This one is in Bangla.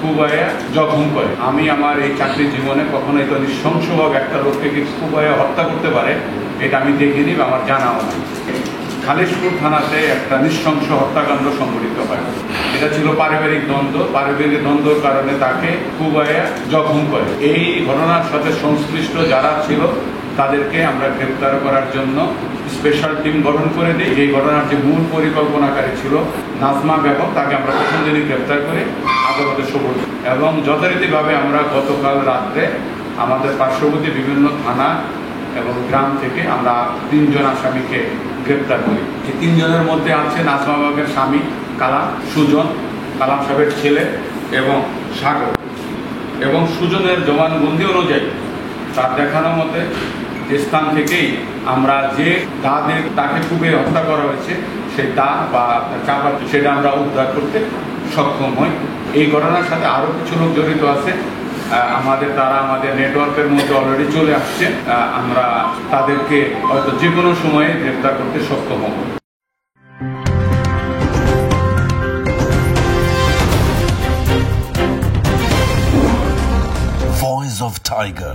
কুবাইয়া জখম করে। আমি আমার এই চাকরি জীবনে কখনো এত নৃশংসভাবে একটা লোককে কুবাইয়া হত্যা করতে পারে এটা আমি দেখিনি বা আমার জানাও না। খালিশপুর থানাতে একটা নৃশংস হত্যাকাণ্ড সংঘটিত হয়। এটা ছিল পারিবারিক দ্বন্দ্বের কারণে তাকে কুবাইয়া জখম করে। এই ঘটনার সাথে সংশ্লিষ্ট যারা ছিল তাদেরকে আমরা গ্রেপ্তার করার জন্য স্পেশাল টিম গঠন করে দিই। এই ঘটনার যে মূল পরিকল্পনাকারী ছিল নাজমা বেগম, তাকে আমরা প্রথম দিনই গ্রেপ্তার করে আদালতে সোপর্দ এবং যথারীতিভাবে আমরা গতকাল রাত্রে আমাদের পার্শ্ববর্তী বিভিন্ন থানা এবং গ্রাম থেকে আমরা 3 জন আসামিকে গ্রেপ্তার করি। এই 3 জনের মধ্যে আছে নাজমা বেগমের স্বামী কালাম, সুজন, কালাম সাহেবের ছেলে এবং সাগর। এবং সুজনের জবানবন্দি অনুযায়ী তার দেখানো মতে যে স্থান থেকেই আমরা যে তাকে খুবই হত্যা করা হয়েছে সেই দা বা চাপা সেটা আমরা উদ্ধার করতে সক্ষম হই। এই ঘটনার সাথে আরও কিছু লোক জড়িত আছে, তারা আমাদের নেটওয়ার্কের মধ্যে অলরেডি চলে আসছে। আমরা তাদেরকে হয়তো যে কোনো সময়ে গ্রেপ্তার করতে সক্ষম হব। Voice of Tiger.